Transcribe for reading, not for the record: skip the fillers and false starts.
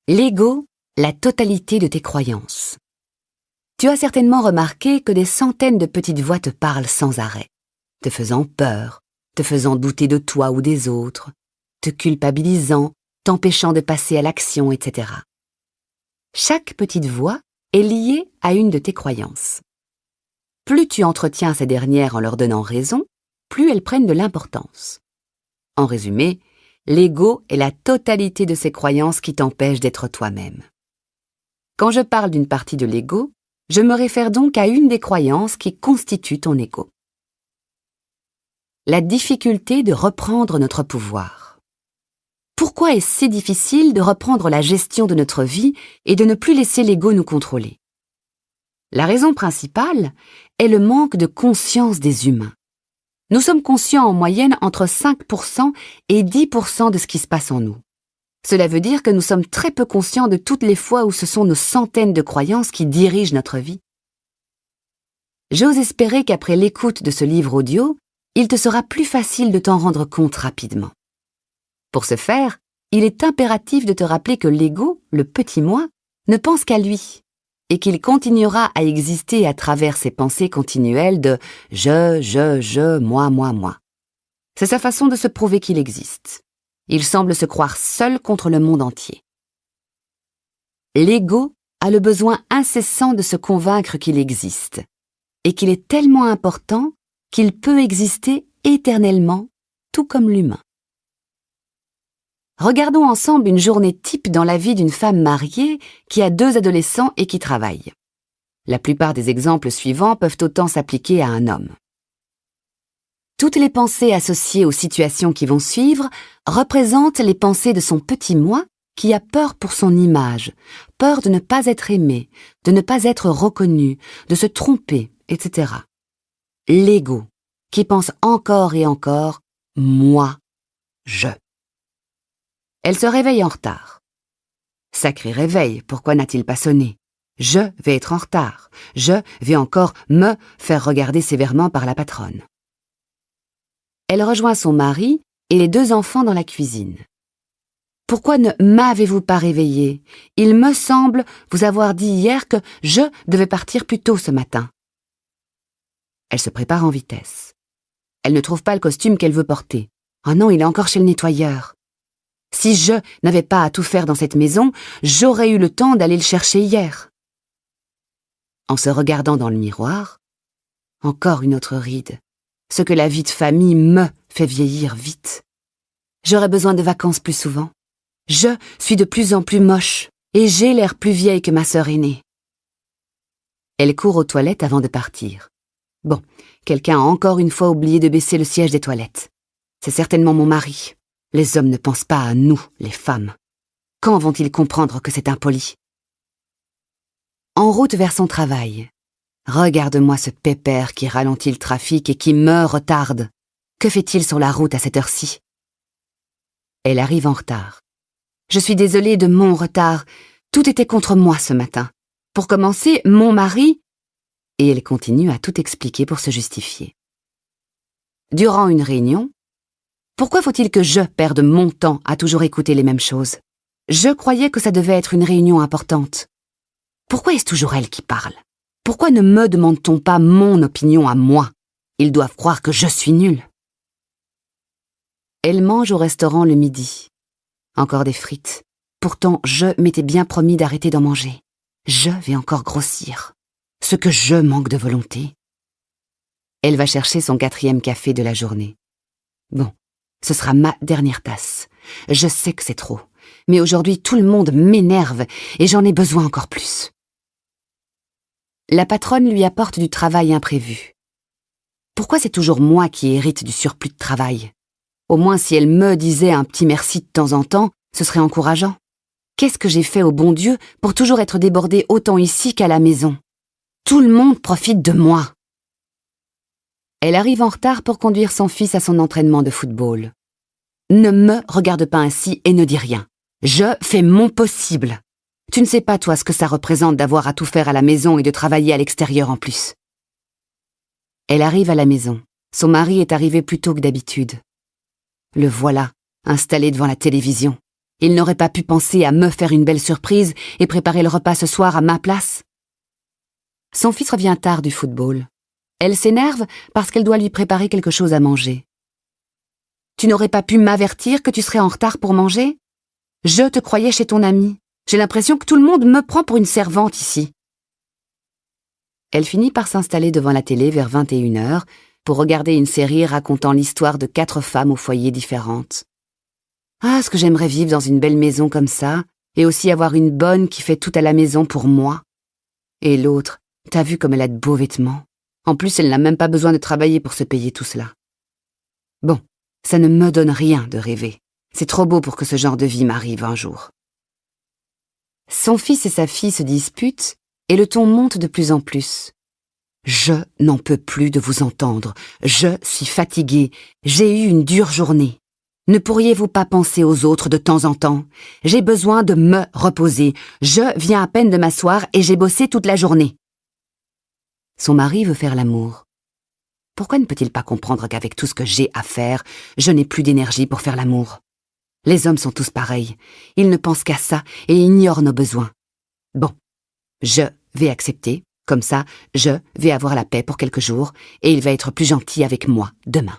L'ego, la totalité de tes croyances. Tu as certainement remarqué que des centaines de petites voix te parlent sans arrêt, te faisant peur, te faisant douter de toi ou des autres, te culpabilisant, t'empêchant de passer à l'action, etc. Chaque petite voix est liée à une de tes croyances. Plus tu entretiens ces dernières en leur donnant raison, plus elles prennent de l'importance. En résumé, l'ego est la totalité de ces croyances qui t'empêchent d'être toi-même. Quand je parle d'une partie de l'ego, je me réfère donc à une des croyances qui constitue ton ego. La difficulté de reprendre notre pouvoir. Pourquoi est-ce si difficile de reprendre la gestion de notre vie et de ne plus laisser l'ego nous contrôler? La raison principale est le manque de conscience des humains. Nous sommes conscients en moyenne entre 5% et 10% de ce qui se passe en nous. Cela veut dire que nous sommes très peu conscients de toutes les fois où ce sont nos centaines de croyances qui dirigent notre vie. J'ose espérer qu'après l'écoute de ce livre audio, il te sera plus facile de t'en rendre compte rapidement. Pour ce faire, il est impératif de te rappeler que l'ego, le petit moi, ne pense qu'à lui, et qu'il continuera à exister à travers ses pensées continuelles de « je, moi ». C'est sa façon de se prouver qu'il existe. Il semble se croire seul contre le monde entier. L'ego a le besoin incessant de se convaincre qu'il existe, et qu'il est tellement important qu'il peut exister éternellement, tout comme l'humain. Regardons ensemble une journée type dans la vie d'une femme mariée qui a 2 adolescents et qui travaille. La plupart des exemples suivants peuvent autant s'appliquer à un homme. Toutes les pensées associées aux situations qui vont suivre représentent les pensées de son petit moi qui a peur pour son image, peur de ne pas être aimé, de ne pas être reconnu, de se tromper, etc. L'ego, qui pense encore et encore « moi, je ». Elle se réveille en retard. Sacré réveil, pourquoi n'a-t-il pas sonné? Je vais être en retard. Je vais encore me faire regarder sévèrement par la patronne. Elle rejoint son mari et les 2 enfants dans la cuisine. Pourquoi ne m'avez-vous pas réveillé? Il me semble vous avoir dit hier que je devais partir plus tôt ce matin. Elle se prépare en vitesse. Elle ne trouve pas le costume qu'elle veut porter. Oh non, il est encore chez le nettoyeur. Si je n'avais pas à tout faire dans cette maison, j'aurais eu le temps d'aller le chercher hier. En se regardant dans le miroir, encore une autre ride. Ce que la vie de famille me fait vieillir vite. J'aurais besoin de vacances plus souvent. Je suis de plus en plus moche et j'ai l'air plus vieille que ma sœur aînée. Elle court aux toilettes avant de partir. Bon, quelqu'un a encore une fois oublié de baisser le siège des toilettes. C'est certainement mon mari. Les hommes ne pensent pas à nous, les femmes. Quand vont-ils comprendre que c'est impoli? En route vers son travail. Regarde-moi ce pépère qui ralentit le trafic et qui me retarde. Que fait-il sur la route à cette heure-ci? Elle arrive en retard. Je suis désolée de mon retard. Tout était contre moi ce matin. Pour commencer, mon mari... Et elle continue à tout expliquer pour se justifier. Durant une réunion, pourquoi faut-il que je perde mon temps à toujours écouter les mêmes choses? Je croyais que ça devait être une réunion importante. Pourquoi est-ce toujours elle qui parle? Pourquoi ne me demande-t-on pas mon opinion à moi? Ils doivent croire que je suis nulle. Elle mange au restaurant le midi. Encore des frites. Pourtant, je m'étais bien promis d'arrêter d'en manger. Je vais encore grossir. Ce que je manque de volonté. Elle va chercher son 4e café de la journée. Bon, ce sera ma dernière tasse. Je sais que c'est trop, mais aujourd'hui tout le monde m'énerve et j'en ai besoin encore plus. La patronne lui apporte du travail imprévu. Pourquoi c'est toujours moi qui hérite du surplus de travail? Au moins si elle me disait un petit merci de temps en temps, ce serait encourageant. Qu'est-ce que j'ai fait au bon Dieu pour toujours être débordée autant ici qu'à la maison? Tout le monde profite de moi. Elle arrive en retard pour conduire son fils à son entraînement de football. Ne me regarde pas ainsi et ne dis rien. Je fais mon possible. Tu ne sais pas, toi, ce que ça représente d'avoir à tout faire à la maison et de travailler à l'extérieur en plus. Elle arrive à la maison. Son mari est arrivé plus tôt que d'habitude. Le voilà, installé devant la télévision. Il n'aurait pas pu penser à me faire une belle surprise et préparer le repas ce soir à ma place. Son fils revient tard du football. Elle s'énerve parce qu'elle doit lui préparer quelque chose à manger. Tu n'aurais pas pu m'avertir que tu serais en retard pour manger? Je te croyais chez ton ami. J'ai l'impression que tout le monde me prend pour une servante ici. Elle finit par s'installer devant la télé vers 21h pour regarder une série racontant l'histoire de 4 femmes au foyer différentes. Ah, ce que j'aimerais vivre dans une belle maison comme ça, et aussi avoir une bonne qui fait tout à la maison pour moi. Et l'autre, t'as vu comme elle a de beaux vêtements. En plus, elle n'a même pas besoin de travailler pour se payer tout cela. Bon, ça ne me donne rien de rêver. C'est trop beau pour que ce genre de vie m'arrive un jour. Son fils et sa fille se disputent, et le ton monte de plus en plus. Je n'en peux plus de vous entendre. Je suis fatiguée. J'ai eu une dure journée. Ne pourriez-vous pas penser aux autres de temps en temps? J'ai besoin de me reposer. Je viens à peine de m'asseoir et j'ai bossé toute la journée. Son mari veut faire l'amour. Pourquoi ne peut-il pas comprendre qu'avec tout ce que j'ai à faire, je n'ai plus d'énergie pour faire l'amour? Les hommes sont tous pareils. Ils ne pensent qu'à ça et ignorent nos besoins. Bon, je vais accepter. Comme ça, je vais avoir la paix pour quelques jours et il va être plus gentil avec moi demain.